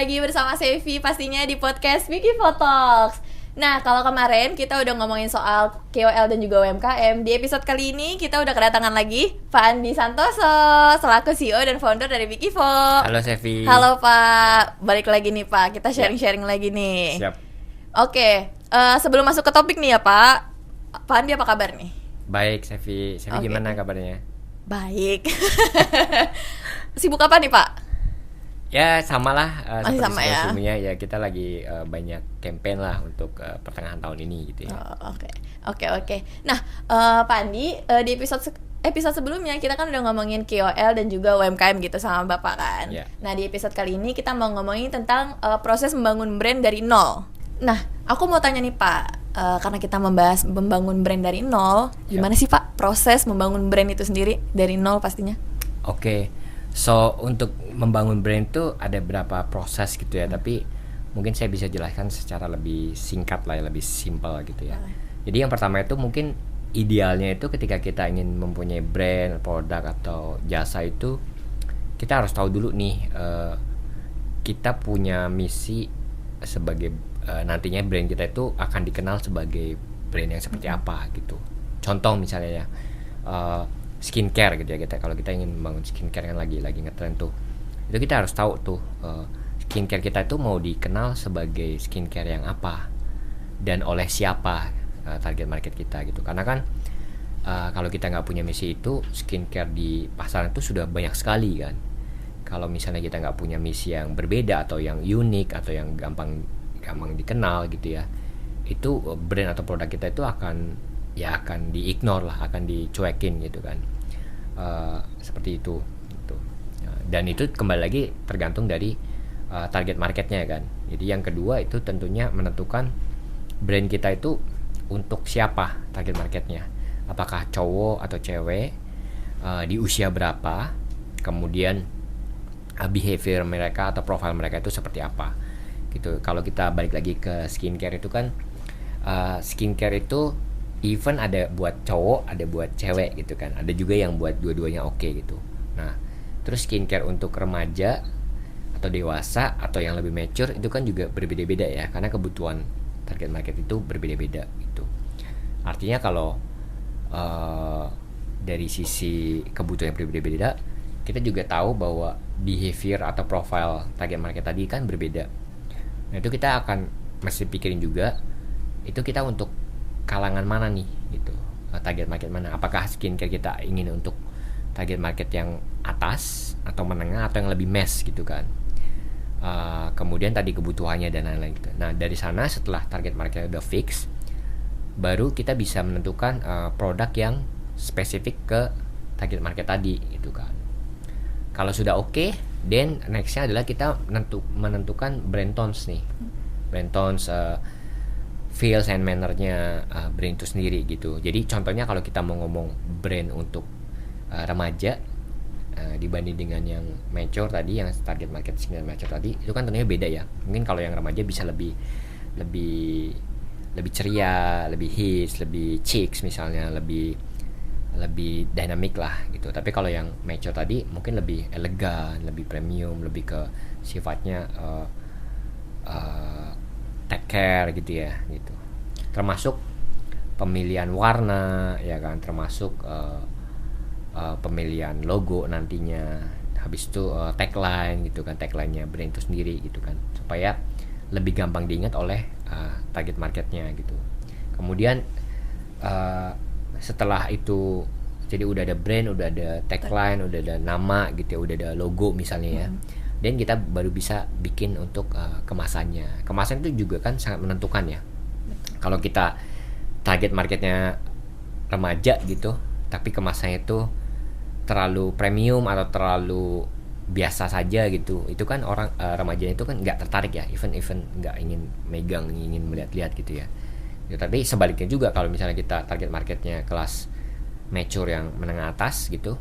lagi bersama Sevi pastinya di podcast Vicky Photox. Nah, kalau kemarin kita udah ngomongin soal KOL dan juga UMKM, di episode kali ini kita udah kedatangan lagi Pak Andi Santoso selaku CEO dan founder dari Vicky Photox. Halo Sevi. Halo Pak, balik lagi nih Pak, kita sharing-sharing lagi nih. Siap. Oke, sebelum masuk ke topik nih ya Pak Andi apa kabar nih? Baik Sevi, gimana kabarnya? Baik. Sibuk apa nih Pak? Ya samalah Masih seperti sama ya? sebelumnya ya kita lagi banyak campaign lah untuk pertengahan tahun ini gitu ya. Oke. Nah, Pak Andi, di episode sebelumnya kita kan udah ngomongin KOL dan juga UMKM gitu sama Bapak kan. Yeah. Nah, di episode kali ini kita mau ngomongin tentang proses membangun brand dari nol. Nah, aku mau tanya nih Pak, karena kita membahas membangun brand dari nol, gimana sih Pak proses membangun brand itu sendiri dari nol pastinya? Oke. So untuk membangun brand itu ada beberapa proses gitu ya, tapi mungkin saya bisa jelaskan secara lebih singkat lah, lebih simpel gitu ya. Jadi yang pertama itu mungkin idealnya itu ketika kita ingin mempunyai brand, produk atau jasa itu kita harus tahu dulu nih kita punya misi sebagai nantinya brand kita itu akan dikenal sebagai brand yang seperti apa gitu. Contoh misalnya ya skincare gitu ya, kalau kita ingin membangun skincare kan lagi ngetren tuh, itu kita harus tahu tuh skincare kita itu mau dikenal sebagai skincare yang apa dan oleh siapa target market kita gitu. Karena kan kalau kita nggak punya misi itu, skincare di pasaran itu sudah banyak sekali kan. Kalau misalnya kita nggak punya misi yang berbeda atau yang unik atau yang gampang dikenal gitu ya, itu brand atau produk kita itu akan di-ignore lah, akan dicuekin gitu kan. Seperti itu gitu. Dan itu kembali lagi tergantung dari target marketnya kan. Jadi yang kedua itu tentunya menentukan brand kita itu untuk siapa target marketnya, apakah cowok atau cewek, di usia berapa, kemudian behavior mereka atau profile mereka itu seperti apa gitu. Kalau kita balik lagi ke skincare itu kan, skincare itu even ada buat cowok, ada buat cewek gitu kan. Ada juga yang buat dua-duanya oke gitu. Nah, terus skincare untuk remaja atau dewasa atau yang lebih mature itu kan juga berbeda-beda ya, karena kebutuhan target market itu berbeda-beda gitu. Artinya kalau dari sisi kebutuhan yang berbeda-beda, kita juga tahu bahwa behavior atau profile target market tadi kan berbeda. Nah, itu kita akan mesti pikirin juga, itu kita untuk kalangan mana nih gitu, target market mana, apakah skincare kita ingin untuk target market yang atas atau menengah atau yang lebih mass gitu kan. Kemudian tadi kebutuhannya dan lain-lain gitu. Nah dari sana setelah target market udah fix, baru kita bisa menentukan produk yang spesifik ke target market tadi gitu kan. Kalau sudah oke, then nextnya adalah kita menentukan brand tones nih, brand tones, feels and manner-nya brand itu sendiri gitu. Jadi contohnya kalau kita mau ngomong brand untuk remaja dibanding dengan yang mature tadi, yang target market skincare mature tadi, itu kan tentunya beda ya. Mungkin kalau yang remaja bisa lebih ceria, lebih hits, lebih chicks misalnya, lebih dynamic lah gitu. Tapi kalau yang mature tadi mungkin lebih elegan, lebih premium, lebih ke sifatnya take care gitu ya gitu. Termasuk pemilihan warna ya kan, termasuk pemilihan logo nantinya, habis itu tagline gitu kan, tagline-nya brand itu sendiri gitu kan, supaya lebih gampang diingat oleh target marketnya gitu. Kemudian setelah itu jadi udah ada brand, udah ada tagline, udah ada nama gitu ya, udah ada logo misalnya ya. Dan kita baru bisa bikin untuk kemasannya. Kemasan itu juga kan sangat menentukan ya. Kalau kita target marketnya remaja gitu, tapi kemasannya itu terlalu premium atau terlalu biasa saja gitu, itu kan orang remajanya itu kan nggak tertarik ya, even nggak ingin megang, ingin melihat-lihat gitu ya. Tapi sebaliknya juga, kalau misalnya kita target marketnya kelas mature yang menengah atas gitu,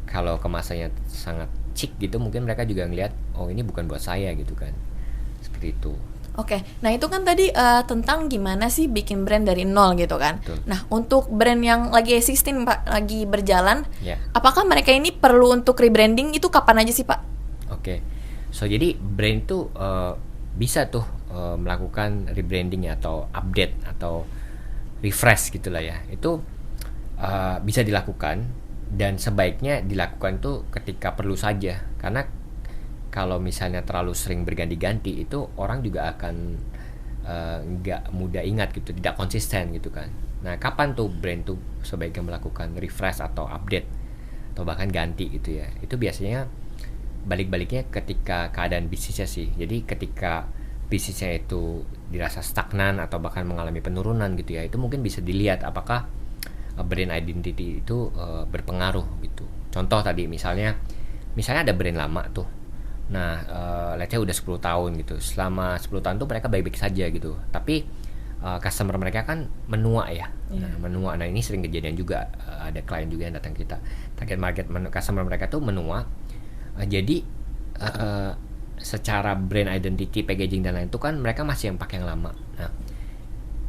kalau kemasannya sangat chic gitu, mungkin mereka juga ngelihat, oh ini bukan buat saya gitu kan, seperti itu. Oke, nah itu kan tadi tentang gimana sih bikin brand dari nol gitu kan. Betul. Nah untuk brand yang lagi existing Pak, lagi berjalan, Ya. apakah mereka ini perlu untuk rebranding, itu kapan aja sih Pak? Oke. So jadi brand itu bisa tuh melakukan rebranding atau update atau refresh gitulah ya. Itu bisa dilakukan dan sebaiknya dilakukan tuh ketika perlu saja, karena kalau misalnya terlalu sering berganti-ganti itu orang juga akan nggak mudah ingat gitu, tidak konsisten gitu kan. Nah, kapan tuh brand tuh sebaiknya melakukan refresh atau update atau bahkan ganti gitu ya? Itu biasanya balik-baliknya ketika keadaan bisnisnya sih. Jadi ketika bisnisnya itu dirasa stagnan atau bahkan mengalami penurunan gitu ya, itu mungkin bisa dilihat apakah brand identity itu berpengaruh gitu. Contoh tadi misalnya ada brand lama tuh. Nah, let's say udah 10 tahun gitu. Selama 10 tahun tuh mereka baik-baik saja gitu. Tapi customer mereka kan menua ya. Nah, menua. Nah, ini sering kejadian juga, ada klien juga yang datang kita. Target market customer mereka tuh menua. Jadi secara brand identity, packaging dan lain itu kan mereka masih yang pakai yang lama. Nah,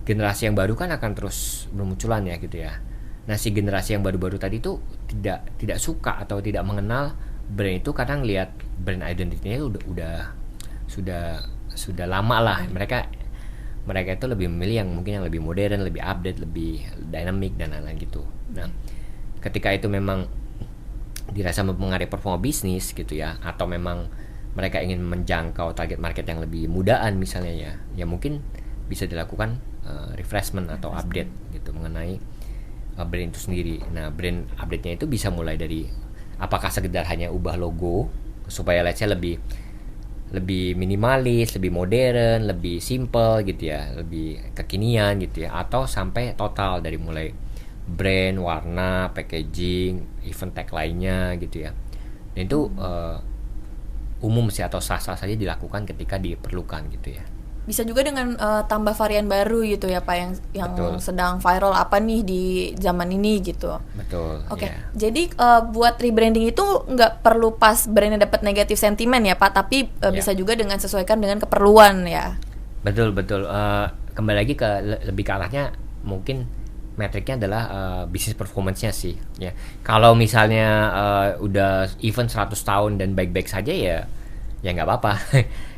generasi yang baru kan akan terus bermunculan ya gitu ya. Nah, si generasi yang baru-baru tadi tuh tidak suka atau tidak mengenal brand itu, kadang lihat brand identity-nya sudah lama lah. Mereka itu lebih memilih yang mungkin yang lebih modern, lebih update, lebih dynamic dan lain-lain gitu. Nah, ketika itu memang dirasa mempengaruhi performa bisnis gitu ya, atau memang mereka ingin menjangkau target market yang lebih mudaan misalnya ya mungkin bisa dilakukan refreshment atau update gitu mengenai brand itu sendiri. Nah, brand update-nya itu bisa mulai dari apakah sekedar hanya ubah logo supaya let's say lebih minimalis, lebih modern, lebih simple gitu ya, lebih kekinian gitu ya, atau sampai total dari mulai brand, warna, packaging, even tag lainnya gitu ya. Dan itu umum sih atau sah-sah saja dilakukan ketika diperlukan gitu ya. Bisa juga dengan tambah varian baru gitu ya Pak, yang sedang viral apa nih di zaman ini gitu. Betul. Oke. Jadi buat rebranding itu nggak perlu pas brandnya dapat negatif sentimen ya Pak, tapi bisa juga dengan sesuaikan dengan keperluan ya. Betul. Kembali lagi lebih ke arahnya mungkin metriknya adalah bisnis performance-nya sih ya. Kalau misalnya udah even 100 tahun dan baik-baik saja ya nggak apa-apa.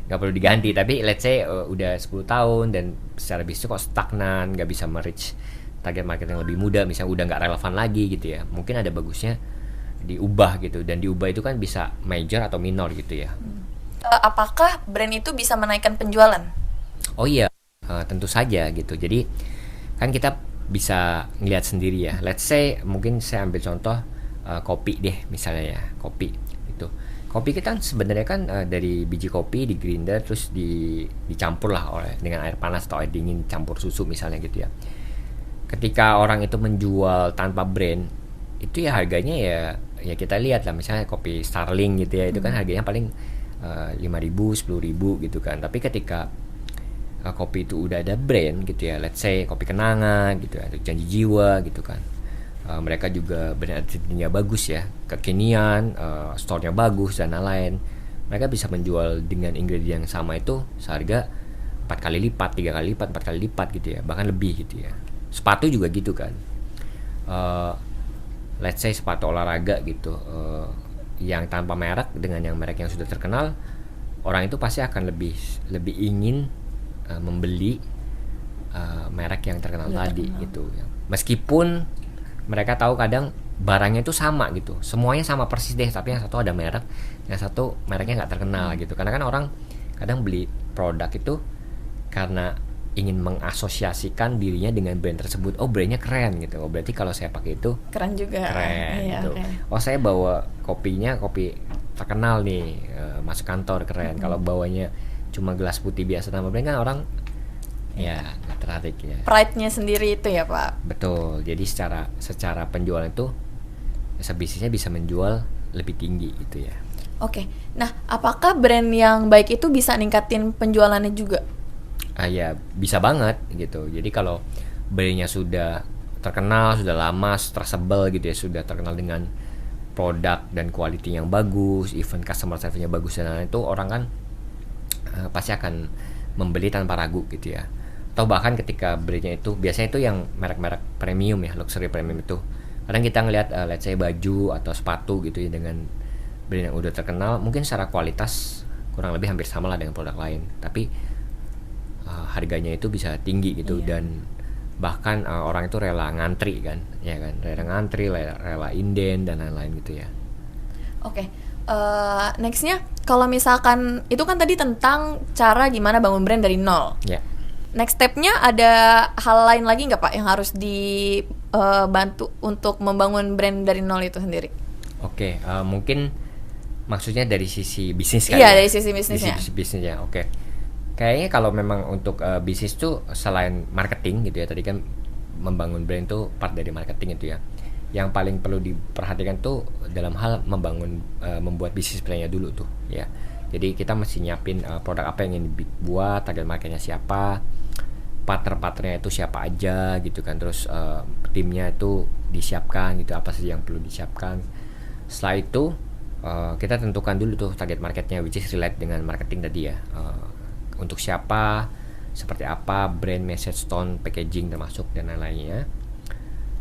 Nggak perlu diganti. Tapi let's say udah 10 tahun dan secara bisnis kok stagnan, nggak bisa merich target market yang lebih muda, misalnya udah nggak relevan lagi gitu ya, mungkin ada bagusnya diubah gitu. Dan diubah itu kan bisa major atau minor gitu ya. Apakah brand itu bisa menaikkan penjualan? Oh iya, tentu saja gitu. Jadi kan kita bisa ngeliat sendiri ya. Let's say mungkin saya ambil contoh kopi deh misalnya ya, kopi itu. Kopi kita sebenarnya kan dari biji kopi di grinder terus dicampur lah dengan air panas atau air dingin, campur susu misalnya gitu ya. Ketika orang itu menjual tanpa brand, itu ya harganya ya kita lihat lah, misalnya kopi Starling gitu ya, itu kan harganya paling 5.000, 10.000 gitu kan. Tapi ketika kopi itu udah ada brand gitu ya, let's say kopi kenangan gitu ya, janji jiwa gitu kan, mereka juga brand identity-nya bagus ya, kekinian, store-nya bagus dan lain-lain, mereka bisa menjual dengan ingredient yang sama itu seharga 4 kali lipat, 3 kali lipat, 4 kali lipat gitu ya, bahkan lebih gitu ya. Sepatu juga gitu kan, let's say sepatu olahraga gitu, yang tanpa merek dengan yang merek yang sudah terkenal, orang itu pasti akan lebih ingin membeli merek yang terkenal tadi gitu ya. Meskipun mereka tahu kadang barangnya itu sama gitu, semuanya sama persis deh, tapi yang satu ada merek, yang satu mereknya nggak terkenal gitu. Karena kan orang kadang beli produk itu karena ingin mengasosiasikan dirinya dengan brand tersebut. Oh, brandnya keren gitu, oh berarti kalau saya pakai itu keren juga, keren gitu. Oh, saya bawa kopi terkenal nih, masuk kantor keren. Kalau bawanya cuma gelas putih biasa tanpa brand kan orang ya nggak tertarik ya. Pride-nya sendiri itu ya Pak. Betul. Jadi secara penjualan itu bisnisnya bisa menjual lebih tinggi gitu ya. Oke. Nah, apakah brand yang baik itu bisa ningkatin penjualannya juga? Ya bisa banget gitu. Jadi kalau brandnya sudah terkenal, sudah lama, trustable gitu ya, sudah terkenal dengan produk dan quality yang bagus, even customer service-nya bagus dan lain-lain, itu orang kan pasti akan membeli tanpa ragu gitu ya. Atau bahkan ketika brandnya itu biasanya itu yang merek-merek premium ya, luxury premium itu, kadang kita ngelihat let's say baju atau sepatu gitu ya dengan brand yang udah terkenal, mungkin secara kualitas kurang lebih hampir sama lah dengan produk lain, tapi harganya itu bisa tinggi gitu. Dan bahkan orang itu rela ngantri kan, ya kan, rela ngantri, rela inden dan lain-lain gitu ya. Oke. Nextnya kalau misalkan itu kan tadi tentang cara gimana bangun brand dari nol. Next stepnya ada hal lain lagi nggak Pak yang harus dibantu untuk membangun brand dari nol itu sendiri? Oke, mungkin maksudnya dari sisi bisnis kan? Iya, dari sisi bisnisnya. Bisnisnya, oke. Kayaknya kalau memang untuk bisnis tuh selain marketing gitu ya, tadi kan membangun brand tuh part dari marketing itu ya. Yang paling perlu diperhatikan tuh dalam hal membuat bisnis brandnya dulu tuh ya. Jadi kita mesti nyiapin produk apa yang ingin dibuat, target marketnya siapa, partner-partnernya itu siapa aja gitu kan, terus timnya itu disiapkan gitu, apa sih yang perlu disiapkan. Setelah itu kita tentukan dulu tuh target marketnya, which is relate dengan marketing tadi ya, untuk siapa, seperti apa, brand, message, tone, packaging termasuk dan lain-lainnya.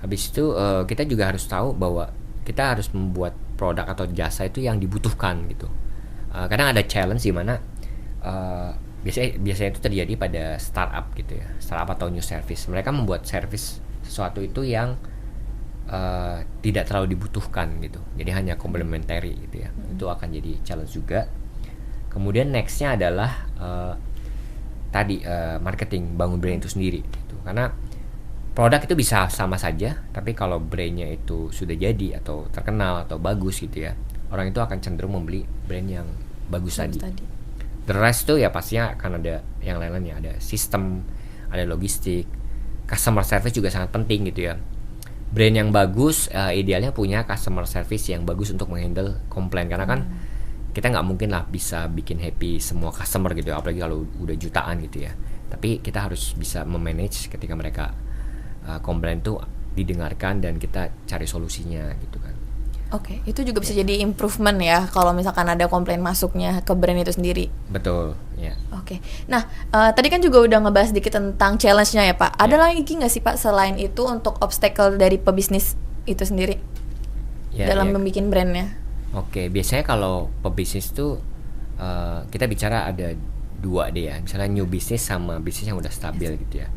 Habis itu kita juga harus tahu bahwa kita harus membuat produk atau jasa itu yang dibutuhkan gitu. Kadang ada challenge di mana biasanya itu terjadi pada startup gitu ya, startup atau new service. Mereka membuat service sesuatu itu yang tidak terlalu dibutuhkan gitu, jadi hanya complementary gitu ya. Itu akan jadi challenge juga. Kemudian nextnya adalah marketing, bangun brand itu sendiri gitu. Karena produk itu bisa sama saja, tapi kalau brandnya itu sudah jadi atau terkenal atau bagus gitu ya, orang itu akan cenderung membeli brand yang bagus tadi. The rest tuh ya pastinya akan ada yang lain-lainnya, ada sistem, ada logistik, customer service juga sangat penting gitu ya. Brand yang bagus idealnya punya customer service yang bagus untuk menghandle komplain, karena kan kita nggak mungkin lah bisa bikin happy semua customer gitu ya, apalagi kalau udah jutaan gitu ya. Tapi kita harus bisa memanage ketika mereka komplain tuh didengarkan dan kita cari solusinya gitu kan. Oke, itu juga bisa jadi improvement ya kalau misalkan ada komplain masuknya ke brand itu sendiri. Betul, ya. Oke, nah tadi kan juga udah ngebahas sedikit tentang challenge-nya ya Pak. Ada lagi nggak sih Pak selain itu untuk obstacle dari pebisnis itu sendiri dalam membuat brandnya? Oke, biasanya kalau pebisnis tuh kita bicara ada dua deh ya, misalnya new business sama bisnis yang udah stabil gitu ya.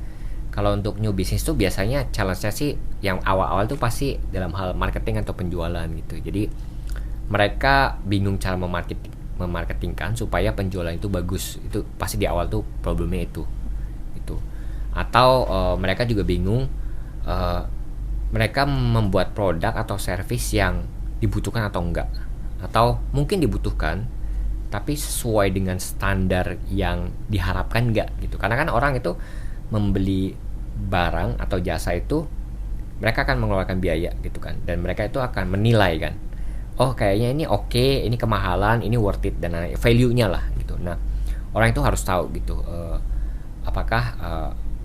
Kalau untuk new business tuh biasanya challenge-nya sih yang awal-awal tuh pasti dalam hal marketing atau penjualan gitu. Jadi mereka bingung cara memarketingkan supaya penjualan itu bagus. Itu pasti di awal tuh problemnya itu. Atau mereka juga bingung mereka membuat produk atau service yang dibutuhkan atau enggak. Atau mungkin dibutuhkan tapi sesuai dengan standar yang diharapkan enggak gitu. Karena kan orang itu membeli barang atau jasa itu mereka akan mengeluarkan biaya gitu kan, dan mereka itu akan menilai kan, oh kayaknya ini oke, ini kemahalan, ini worth it, dan value-nya lah gitu. Nah orang itu harus tahu gitu apakah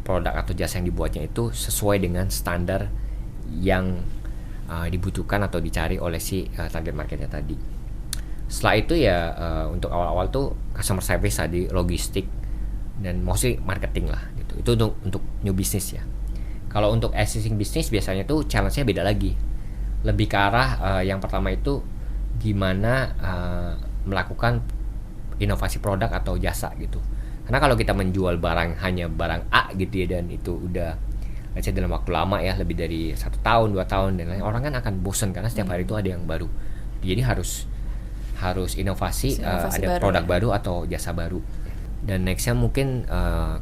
produk atau jasa yang dibuatnya itu sesuai dengan standar yang dibutuhkan atau dicari oleh si target marketnya tadi. Setelah itu ya untuk awal-awal tuh customer service tadi, logistik, dan mostly marketing lah gitu. Itu untuk new business ya. Kalau untuk existing business biasanya tuh challenge-nya beda lagi. Lebih ke arah yang pertama itu gimana melakukan inovasi produk atau jasa gitu. Karena kalau kita menjual hanya barang A gitu ya, dan itu udah dalam waktu lama ya, lebih dari 1 tahun, 2 tahun dan lain, orang kan akan bosan karena setiap hari itu ada yang baru. Jadi harus inovasi ada produk baru atau jasa baru. Dan nextnya mungkin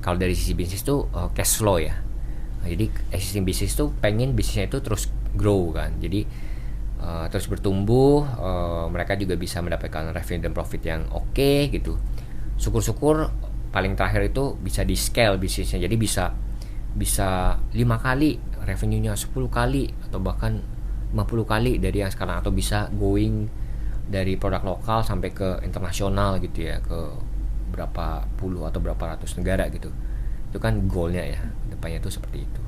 kalau dari sisi bisnis tuh cash flow ya. Jadi existing bisnis tuh pengen bisnisnya itu terus grow kan. Jadi terus bertumbuh, mereka juga bisa mendapatkan revenue dan profit yang oke gitu. Syukur-syukur paling terakhir itu bisa di scale bisnisnya. Jadi bisa 5 kali revenue-nya, 10 kali atau bahkan 50 kali dari yang sekarang, atau bisa going dari produk lokal sampai ke internasional gitu ya, ke berapa puluh atau berapa ratus negara gitu. Itu kan goalnya ya, depannya tuh seperti itu.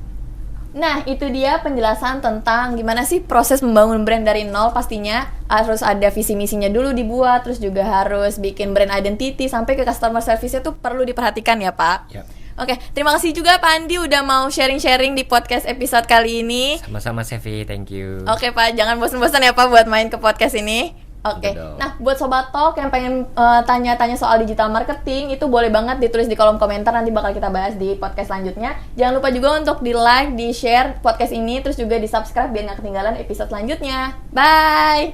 Nah itu dia penjelasan tentang gimana sih proses membangun brand dari nol. Pastinya harus ada visi misinya dulu dibuat, terus juga harus bikin brand identity, sampai ke customer service-nya tuh perlu diperhatikan ya Pak. Yep. Oke, terima kasih juga Pak Andi udah mau sharing-sharing di podcast episode kali ini. Sama-sama Sevi, thank you. Oke Pak, jangan bosan-bosan ya Pak buat main ke podcast ini. Oke, Gitu dong. nah buat Sobat Talk yang pengen tanya-tanya soal digital marketing, itu boleh banget ditulis di kolom komentar, nanti bakal kita bahas di podcast selanjutnya. Jangan lupa juga untuk di like, di share podcast ini, terus juga di subscribe biar gak ketinggalan episode selanjutnya. Bye!